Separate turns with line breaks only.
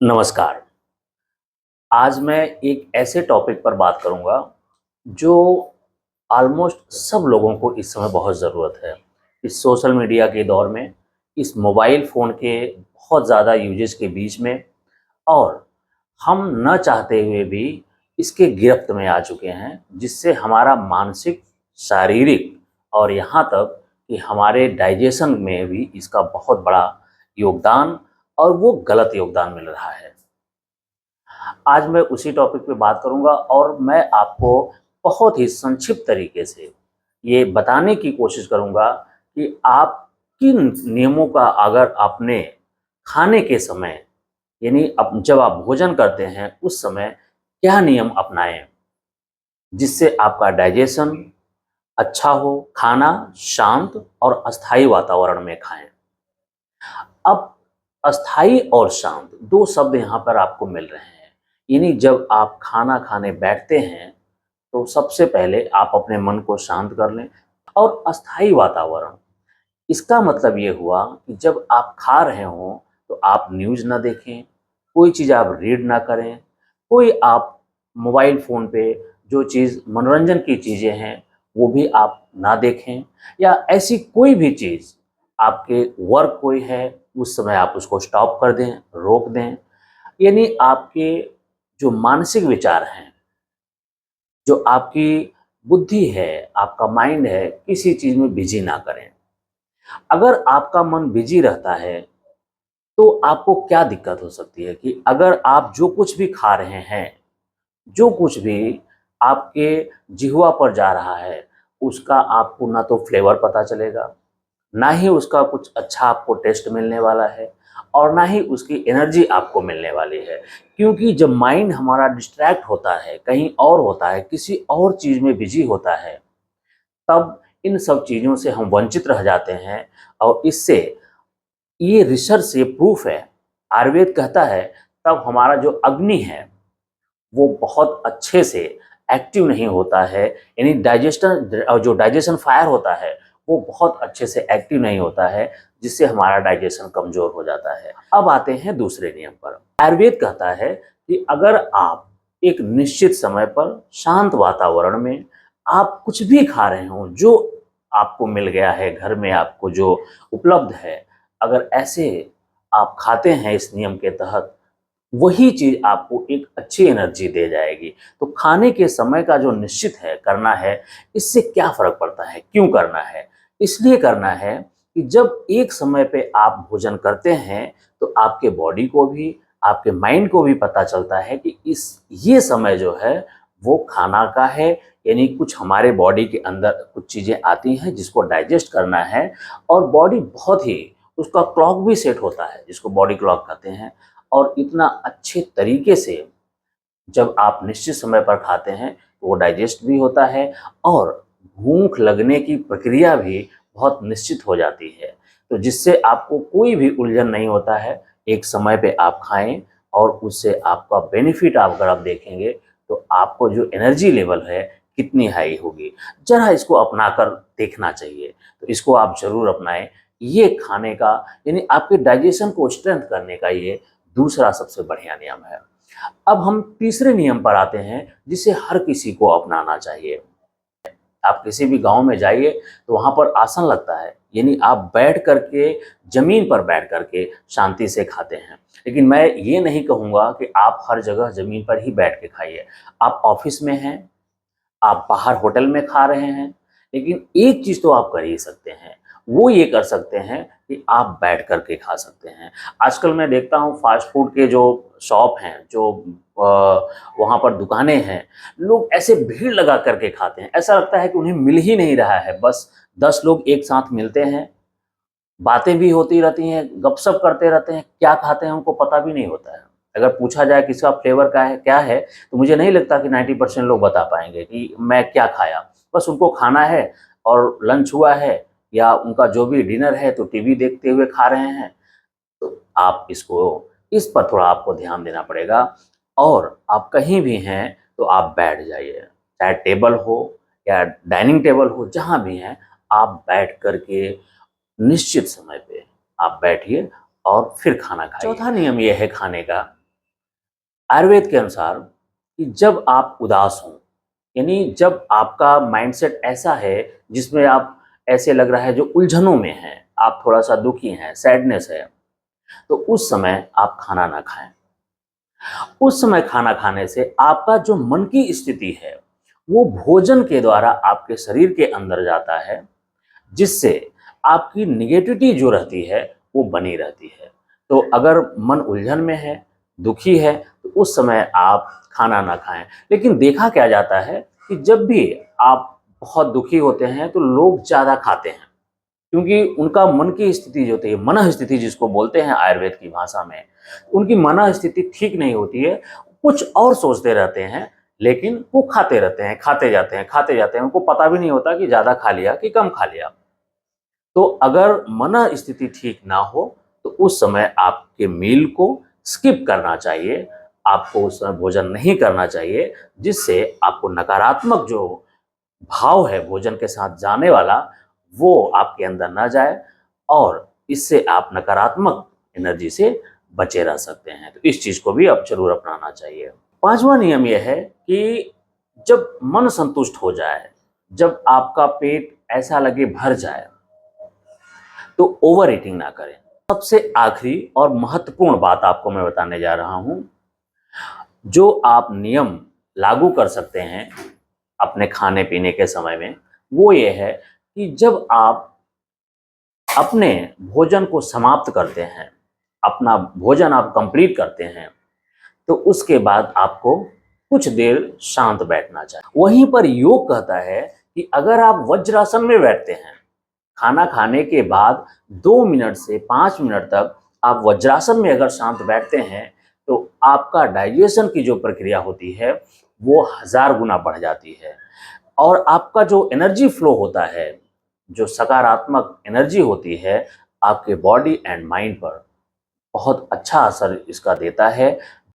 नमस्कार। आज मैं एक ऐसे टॉपिक पर बात करूंगा जो ऑलमोस्ट सब लोगों को इस समय बहुत ज़रूरत है। इस सोशल मीडिया के दौर में, इस मोबाइल फ़ोन के बहुत ज़्यादा यूजेज के बीच में और हम न चाहते हुए भी इसके गिरफ्त में आ चुके हैं, जिससे हमारा मानसिक, शारीरिक और यहाँ तक कि हमारे डाइजेशन में भी इसका बहुत बड़ा योगदान और वो गलत योगदान मिल रहा है। आज मैं उसी टॉपिक पे बात करूंगा और मैं आपको बहुत ही संक्षिप्त तरीके से ये बताने की कोशिश करूंगा कि आप किन नियमों का अगर आपने खाने के समय यानी जब आप भोजन करते हैं उस समय क्या नियम अपनाएं जिससे आपका डाइजेशन अच्छा हो, खाना शांत और अस्थायी वातावरण में खाएं। अब अस्थाई और शांत दो शब्द यहाँ पर आपको मिल रहे हैं। यानी जब आप खाना खाने बैठते हैं तो सबसे पहले आप अपने मन को शांत कर लें। और अस्थाई वातावरण, इसका मतलब ये हुआ कि जब आप खा रहे हों तो आप न्यूज़ ना देखें, कोई चीज़ आप रीड ना करें, कोई आप मोबाइल फ़ोन पे जो चीज़ मनोरंजन की चीज़ें हैं वो भी आप ना देखें, या ऐसी कोई भी चीज़ आपके वर्क कोई है उस समय आप उसको स्टॉप कर दें, रोक दें। यानी आपके जो मानसिक विचार हैं, जो आपकी बुद्धि है, आपका माइंड है, किसी चीज़ में बिजी ना करें। अगर आपका मन बिजी रहता है तो आपको क्या दिक्कत हो सकती है कि अगर आप जो कुछ भी खा रहे हैं, जो कुछ भी आपके जिह्वा पर जा रहा है, उसका आपको ना तो फ्लेवर पता चलेगा, ना ही उसका कुछ अच्छा आपको टेस्ट मिलने वाला है और ना ही उसकी एनर्जी आपको मिलने वाली है। क्योंकि जब माइंड हमारा डिस्ट्रैक्ट होता है, कहीं और होता है, किसी और चीज़ में बिजी होता है, तब इन सब चीज़ों से हम वंचित रह जाते हैं। और इससे ये रिसर्च से प्रूफ है, आयुर्वेद कहता है, तब हमारा जो अग्नि है वो बहुत अच्छे से एक्टिव नहीं होता है। यानी जो डाइजेशन फायर होता है वो बहुत अच्छे से एक्टिव नहीं होता है, जिससे हमारा डाइजेशन कमज़ोर हो जाता है। अब आते हैं दूसरे नियम पर। आयुर्वेद कहता है कि अगर आप एक निश्चित समय पर शांत वातावरण में आप कुछ भी खा रहे हों, जो आपको मिल गया है घर में, आपको जो उपलब्ध है, अगर ऐसे आप खाते हैं इस नियम के तहत, वही चीज़ आपको एक अच्छी एनर्जी दे जाएगी। तो खाने के समय का जो निश्चित है करना है, इससे क्या फ़र्क पड़ता है, क्यों करना है? इसलिए करना है कि जब एक समय पे आप भोजन करते हैं तो आपके बॉडी को भी, आपके माइंड को भी पता चलता है कि ये समय जो है वो खाना का है। यानी कुछ हमारे बॉडी के अंदर कुछ चीज़ें आती हैं जिसको डाइजेस्ट करना है, और बॉडी बहुत ही, उसका क्लॉक भी सेट होता है जिसको बॉडी क्लॉक कहते हैं। और इतना अच्छे तरीके से जब आप निश्चित समय पर खाते हैं तो वो डाइजेस्ट भी होता है और भूख लगने की प्रक्रिया भी बहुत निश्चित हो जाती है। तो जिससे आपको कोई भी उलझन नहीं होता है। एक समय पे आप खाएं और उससे आपका बेनिफिट आप अगर आप देखेंगे तो आपको जो एनर्जी लेवल है कितनी हाई होगी। ज़रा इसको अपनाकर देखना चाहिए। तो इसको आप ज़रूर अपनाएं। ये खाने का यानी आपके डाइजेशन को स्ट्रेंथ करने का ये दूसरा सबसे बढ़िया नियम है। अब हम तीसरे नियम पर आते हैं जिसे हर किसी को अपनाना चाहिए। आप किसी भी गांव में जाइए तो वहां पर आसन लगता है, यानी आप बैठ करके, जमीन पर बैठ करके शांति से खाते हैं। लेकिन मैं ये नहीं कहूँगा कि आप हर जगह जमीन पर ही बैठ के खाइए। आप ऑफिस में हैं, आप बाहर होटल में खा रहे हैं, लेकिन एक चीज़ तो आप कर ही सकते हैं, वो ये कर सकते हैं कि आप बैठ कर के खा सकते हैं। आजकल मैं देखता हूँ फास्ट फूड के जो शॉप हैं, जो वहाँ पर दुकानें हैं, लोग ऐसे भीड़ लगा करके खाते हैं, ऐसा लगता है कि उन्हें मिल ही नहीं रहा है। बस 10 लोग एक साथ मिलते हैं, बातें भी होती रहती हैं, गपशप करते रहते हैं, क्या खाते हैं उनको पता भी नहीं होता है। अगर पूछा जाए किसका फ्लेवर का है, क्या है, तो मुझे नहीं लगता कि 90% लोग बता पाएँगे कि मैं क्या खाया। बस उनको खाना है और लंच हुआ है या उनका जो भी डिनर है तो टीवी देखते हुए खा रहे हैं। तो आप इस पर थोड़ा आपको ध्यान देना पड़ेगा। और आप कहीं भी हैं तो आप बैठ जाइए, चाहे टेबल हो या डाइनिंग टेबल हो, जहाँ भी हैं आप बैठ कर के निश्चित समय पे आप बैठिए और फिर खाना खाइए। चौथा नियम ये है खाने का आयुर्वेद के अनुसार कि जब आप उदास हों, यानी जब आपका माइंडसेट ऐसा है जिसमें आप ऐसे लग रहा है जो उलझनों में हैं, आप थोड़ा-सा दुखी हैं, सैडनेस है, तो उस समय आप खाना ना खाएँ। उस समय खाना खाने से आपका जो मन की स्थिति है, वो भोजन के द्वारा आपके शरीर के अंदर जाता है, जिससे आपकी नेगेटिविटी जो रहती है, वो बनी रहती है। तो अगर मन उलझन में है, दुखी है, तो उस समय आप खाना ना खाएँ। लेकिन देखा क्या जाता है कि जब भी आप बहुत दुखी होते हैं, तो लोग ज़्यादा खाते हैं। क्योंकि उनका मन की स्थिति जो होती है, मनः स्थिति जिसको बोलते हैं आयुर्वेद की भाषा में, उनकी मनः स्थिति ठीक नहीं होती है, कुछ और सोचते रहते हैं, लेकिन वो खाते रहते हैं, खाते जाते हैं, उनको पता भी नहीं होता कि ज़्यादा खा लिया कि कम खा लिया। तो अगर मनः स्थिति ठीक ना हो, तो उस समय आपके मील को स्किप करना चाहिए, आपको उस समय भोजन नहीं करना चाहिए, जिससे आपको नकारात्मक जो भाव है भोजन के साथ जाने वाला, वो आपके अंदर ना जाए और इससे आप नकारात्मक एनर्जी से बचे रह सकते हैं। तो इस चीज़ को भी अब ज़रूर अपनाना चाहिए। 5वां नियम ये है कि जब मन संतुष्ट हो जाए, जब आपका पेट ऐसा लगे भर जाए, तो ओवर ईटिंग ना करें। सबसे आखिरी और महत्वपूर्ण बात आपको मैं बताने जा रहा हूँ, जो आप नियम लागू कर सकते हैं अपने खाने-पीने के समय में, वो ये है कि जब आप अपने भोजन को समाप्त करते हैं, अपना भोजन आप कंप्लीट करते हैं, तो उसके बाद आपको कुछ देर शांत बैठना चाहिए। वहीं पर योग कहता है कि अगर आप वज्रासन में बैठते हैं, खाना खाने के बाद 2 मिनट से 5 मिनट तक आप वज्रासन में अगर शांत बैठते हैं, तो आपका डाइजेशन की जो प्रक्रिया होती है, वो 1000 गुना बढ़ जाती है और आपका जो एनर्जी फ्लो होता है, जो सकारात्मक एनर्जी होती है, आपके बॉडी एंड माइंड पर बहुत अच्छा असर इसका देता है।